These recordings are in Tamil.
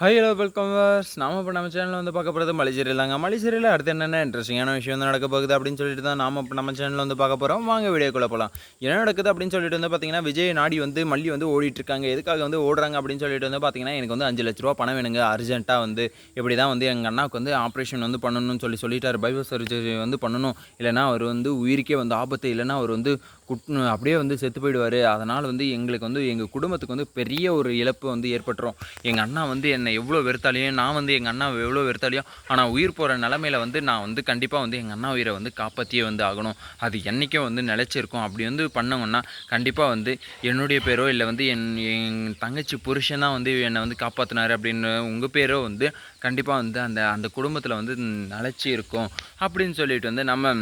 Hi hello welcome verse. நாம இப்போ நம்ம சேனலில் வந்து பார்க்க போகிறது மலைச்சேரியிலாங்க. மலைச்சேரியில் அடுத்து என்னென்ன இன்ட்ரெஸ்டிங்கான விஷயம் வந்து நடக்க போகுது அப்படின்னு சொல்லிட்டு தான் நாம இப்போ நம்ம சேனலில் வந்து பார்க்க போகிறோம். வாங்க வீடியோக்குள்ளே போகலாம். என்ன நடக்குது அப்படின்னு சொல்லிட்டு வந்து பார்த்தீங்கன்னா, விஜய் நாடி வந்து மல்லி வந்து ஓடிட்டு இருக்காங்க. எதுக்காக வந்து ஓடுறாங்க அப்படின்னு சொல்லிட்டு வந்து பார்த்தீங்கன்னா, எனக்கு வந்து 5 லட்ச ரூபா பணம் வேணுங்க அர்ஜென்ட்டாக வந்து இப்படி தான் வந்து எங்கள் அண்ணாவுக்கு வந்து ஆப்ரேஷன் வந்து பண்ணணும்னு சொல்லிட்டாரு. பைபாஸ் சர்ஜரி வந்து பண்ணணும், இல்லைனா அவர் வந்து உயிருக்கே வந்து ஆபத்து, இல்லைனா அவர் வந்து அப்படியே வந்து செத்து போயிடுவார். அதனால் வந்து எங்களுக்கு வந்து எங்கள் குடும்பத்துக்கு வந்து பெரிய ஒரு இழப்பு வந்து ஏற்பட்டுரும். எங்கள் அண்ணா வந்து என்னை எவ்வளோ வெறுத்தாலையும், நான் வந்து எங்கள் அண்ணாவை எவ்வளோ வெறுத்தாலையும், ஆனால் உயிர் போகிற நிலமையில வந்து நான் வந்து கண்டிப்பாக வந்து எங்கள் அண்ணா உயிரை வந்து காப்பாற்றியே வந்து ஆகணும். அது என்றைக்கும் வந்து நிலச்சிருக்கும். அப்படி வந்து பண்ணோங்கன்னா கண்டிப்பாக வந்து என்னுடைய பேரோ இல்லை வந்து என் தங்கச்சி புருஷன் தான் வந்து என்னை வந்து காப்பாற்றினார் அப்படின்னு உங்கள் பேரோ வந்து கண்டிப்பாக வந்து அந்த அந்த குடும்பத்தில் வந்து நிலச்சி இருக்கும் அப்படின்னு சொல்லிட்டு வந்து நம்ம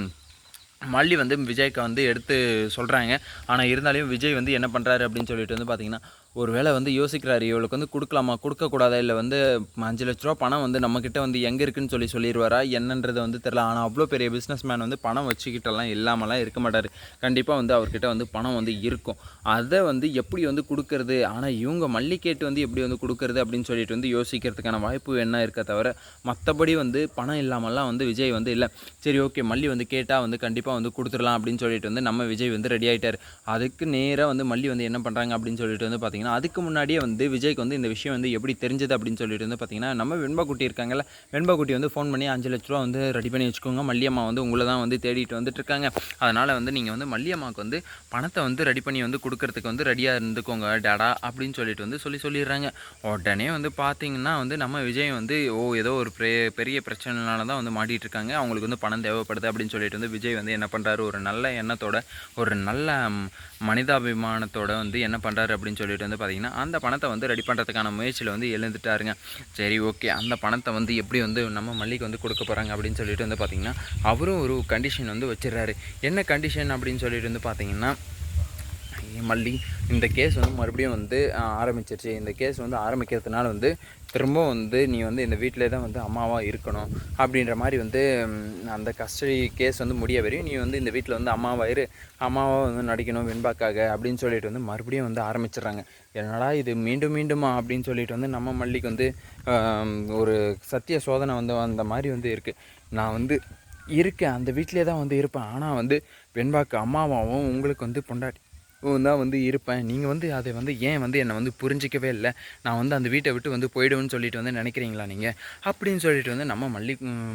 மல்லி வந்து விஜய்க்கு வந்து எடுத்து சொல்கிறாங்க. ஆனால் இருந்தாலும் விஜய் வந்து என்ன பண்ணுறாரு அப்படின்னு சொல்லிட்டு வந்து பார்த்திங்கன்னா, ஒரு வேளை வந்து யோசிக்கிறாரு, இவளுக்கு வந்து கொடுக்கலாமா கொடுக்கக்கூடாதா, இல்லை வந்து 5 லட்ச ரூபா பணம் வந்து நம்மக்கிட்ட வந்து எங்கே இருக்குன்னு சொல்லிடுவாரா என்னன்றது வந்து தெரில. ஆனால் அவ்வளோ பெரிய பிஸ்னஸ் மேன் வந்து பணம் வச்சுக்கிட்டெல்லாம் இல்லாமலாம் இருக்க மாட்டார். கண்டிப்பாக வந்து அவர்கிட்ட வந்து பணம் வந்து இருக்கும். அதை வந்து எப்படி வந்து கொடுக்கறது, ஆனால் இவங்க மல்லி கேட்டு வந்து எப்படி வந்து கொடுக்கறது அப்படின்னு சொல்லிட்டு வந்து யோசிக்கிறதுக்கான வாய்ப்பு என்ன இருக்க தவிர, மற்றபடி வந்து பணம் இல்லாமல்லாம் வந்து விஜய் வந்து இல்லை. சரி ஓகே, மல்லி வந்து கேட்டால் வந்து கண்டிப்பாக வந்து கொடுத்துடலாம் அப்படின்னு சொல்லிட்டு வந்து நம்ம விஜய் வந்து ரெடி ஆகிட்டார். அதுக்கு நேராக வந்து மல்லி வந்து என்ன பண்ணுறாங்க அப்படின்னு சொல்லிட்டு வந்து பார்த்திங்கன்னா, அதுக்கு முன்னாடியே வந்து விஜய்க்கு வந்து இந்த விஷயம் வந்து எப்படி தெரிஞ்சது அப்படின்னு சொல்லிட்டு வந்து பார்த்திங்கன்னா, நம்ம வெண்பா குட்டி இருக்காங்கல்ல, வெண்பா குட்டி வந்து ஃபோன் பண்ணி 5 லட்ச ரூபா வந்து ரெடி பண்ணி வச்சுக்கோங்க, மல்லியம்மா வந்து உங்களை தான் வந்து தேடிட்டு வந்துட்டு இருக்காங்க, அதனால் வந்து நீங்கள் வந்து மல்லியம்மாவுக்கு வந்து பணத்தை வந்து ரெடி பண்ணி வந்து கொடுக்கறதுக்கு வந்து ரெடியாக இருந்துக்கோங்க டேடா அப்படின்னு சொல்லிட்டு வந்து சொல்லிடுறாங்க. உடனே வந்து பார்த்திங்கன்னா வந்து நம்ம விஜய் வந்து ஏதோ ஒரு பெரிய பிரச்சனைனால தான் வந்து மாட்டிகிட்டு இருக்காங்க, அவங்களுக்கு வந்து பணம் தேவைப்படுது அப்படின்னு சொல்லிட்டு வந்து விஜய் வந்து என்ன பண்ணுறாரு, ஒரு நல்ல எண்ணத்தோட ஒரு நல்ல மனிதாபிமானத்தோட வந்து என்ன பண்ணுறாரு அப்படின்னு சொல்லிட்டு வந்து பார்த்திங்கன்னா, அந்த பணத்தை வந்து ரெடி பண்ணுறதுக்கான முயற்சியில் வந்து எழுந்துட்டாருங்க. சரி ஓகே, அந்த பணத்தை வந்து எப்படி வந்து நம்ம மல்லிக்கு வந்து கொடுக்க போகிறாங்க அப்படின்னு சொல்லிட்டு வந்து பார்த்திங்கன்னா, அவரும் ஒரு கண்டிஷன் வந்து வச்சிடறாரு. என்ன கண்டிஷன் அப்படின்னு சொல்லிட்டு வந்து பார்த்திங்கன்னா, மல்லி இந்த கேஸ் வந்து மறுபடியும் வந்து ஆரம்பிச்சிருச்சு. இந்த கேஸ் வந்து ஆரம்பிக்கிறதுனால வந்து திரும்பவும் வந்து நீ வந்து இந்த வீட்டிலே தான் வந்து அம்மாவாக இருக்கணும் அப்படின்ற மாதிரி வந்து அந்த கஸ்டடி கேஸ் வந்து முடிய வரையும் நீ வந்து இந்த வீட்டில் வந்து அம்மாவாக வந்து நடிக்கணும் வெண்பாக்காக அப்படின்னு சொல்லிட்டு வந்து மறுபடியும் வந்து ஆரம்பிச்சிடுறாங்க. என்னடா இது மீண்டுமா அப்படின்னு சொல்லிட்டு வந்து நம்ம மல்லிக்கு வந்து ஒரு சத்திய சோதனை வந்து அந்த மாதிரி வந்து இருக்குது. நான் வந்து இருக்கேன், அந்த வீட்டிலே தான் வந்து இருப்பேன், ஆனால் வந்து வெண்பாக்கு அம்மாவாகவும் உங்களுக்கு வந்து பொண்டாட்டி தான் வந்து இருப்பேன். நீங்கள் வந்து அதை வந்து ஏன் வந்து என்னை வந்து புரிஞ்சிக்கவே இல்லை, நான் வந்து அந்த வீட்டை விட்டு வந்து போய்டுவேன்னு சொல்லிட்டு வந்து நினைக்கிறீங்களா நீங்கள் அப்படின்னு சொல்லிட்டு வந்து நம்ம மல்லி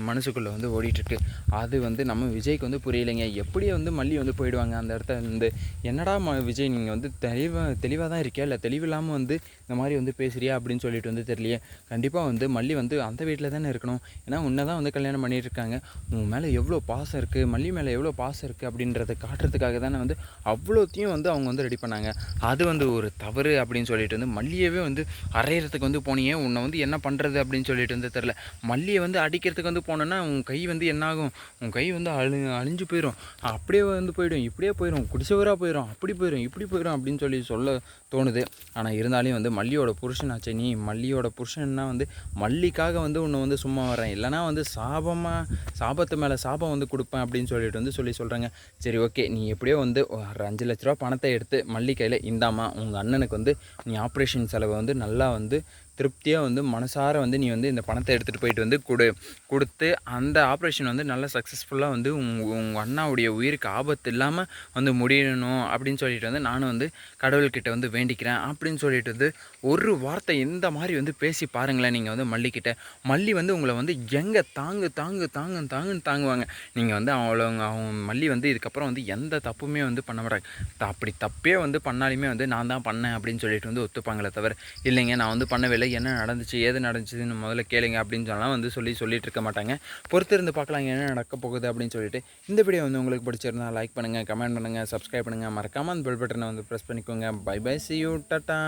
மனசுக்குள்ளே வந்து ஓடிட்டுருக்கு. அது வந்து நம்ம விஜய்க்கு வந்து புரியலைங்க. எப்படியே வந்து மல்லி வந்து போயிடுவாங்க அந்த இடத்த வந்து. என்னடா விஜய் நீங்கள் வந்து தெளிவாக தான் இருக்கியா, இல்லை தெளிவில்லாமல் வந்து இந்த மாதிரி வந்து பேசுகிறியா அப்படின்னு சொல்லிட்டு வந்து தெரியலையே. கண்டிப்பாக வந்து மல்லி வந்து அந்த வீட்டில் தானே இருக்கணும், ஏன்னா உன்னை தான் வந்து கல்யாணம் பண்ணிகிட்டு இருக்காங்க, உன் மேலே எவ்வளோ பாசம் இருக்குது, மல்லி மேலே எவ்வளோ பாசம் இருக்குது அப்படின்றத காட்டுறதுக்காக தானே வந்து அவ்வளோத்தையும் வந்து அவங்க வந்து ரெடி பண்ணாங்க. அது வந்து ஒரு தவறு அப்படின்னு சொல்லிட்டு வந்து மல்லியவே வந்து அரைகிறதுக்கு வந்து போனியே, உன்னை வந்து என்ன பண்ணுறது அப்படின்னு சொல்லிட்டு வந்து தெரில. மல்லியை வந்து அடிக்கிறதுக்கு வந்து போனோன்னா உன் கை வந்து என்னாகும், உன் கை வந்து அழிஞ்சு போயிடும், அப்படியே வந்து போயிடும், இப்படியே போயிடும், குடிசவராக போயிடும், அப்படி போயிடும், இப்படி போயிடும் அப்படின்னு சொல்ல தோணுது. ஆனால் இருந்தாலும் வந்து மல்லியோட புருஷனாச்சே நீ, மல்லியோட புருஷன்னா வந்து மல்லிக்காக வந்து உன்னை வந்து சும்மா வரேன், இல்லைனா வந்து சாபத்து மேலே சாபம் வந்து கொடுப்பேன் அப்படின்னு சொல்லிட்டு வந்து சொல்கிறாங்க. சரி ஓகே, நீ எப்படியோ வந்து ஒரு 5 லட்ச ரூபா பணத்தை எடுத்து மல்லி கையில் இந்தாமா, உங்கள் அண்ணனுக்கு வந்து நீ ஆப்ரேஷன் செலவை வந்து நல்லா வந்து திருப்தியாக வந்து மனசார வந்து நீ வந்து இந்த பணத்தை எடுத்துகிட்டு போயிட்டு வந்து கொடுத்து அந்த ஆப்ரேஷன் வந்து நல்லா சக்ஸஸ்ஃபுல்லாக வந்து உங்கள் அண்ணாவுடைய உயிருக்கு ஆபத்து இல்லாமல் வந்து முடியணும் அப்படின்னு சொல்லிட்டு வந்து நானும் வந்து கடவுள்கிட்ட வந்து வேண்டிக்கிறேன் அப்படின்னு சொல்லிட்டு வந்து ஒரு வார்த்தை இந்த மாதிரி வந்து பேசி பாருங்களேன். நீங்கள் வந்து மல்லிக்கிட்ட, மல்லி வந்து உங்களை வந்து எங்கே தாங்குன்னு தாங்குவாங்க. நீங்கள் வந்து அவங்க மல்லி வந்து இதுக்கப்புறம் வந்து எந்த தப்புமே வந்து பண்ண மாட்டாங்க. அப்படி தப்பே வந்து பண்ணாலுமே வந்து நான் தான் பண்ணேன் அப்படின்னு சொல்லிட்டு வந்து ஒத்துப்பாங்களே தவிர, இல்லைங்க நான் வந்து பண்ணவே இல்லை, என்ன நடந்துச்சு ஏது நடந்துச்சுன்னு முதல்ல கேளுங்க அப்படின்னு சொன்னால் வந்து சொல்லிட்டு இருக்க மாட்டாங்க. பொறுத்திருந்து பார்க்கலாம் என்ன நடக்க போகுது அப்படின்னு சொல்லிட்டு. இந்த வீடியோ வந்து உங்களுக்கு பிடிச்சிருந்தா லைக் பண்ணுங்கள், கமெண்ட் பண்ணுங்கள், சப்ஸ்கிரைப் பண்ணுங்கள், மறக்காமல் அந்த பெல் பட்டனை வந்து ப்ரெஸ் பண்ணிக்கோங்க. Bye bye, see you, Tata.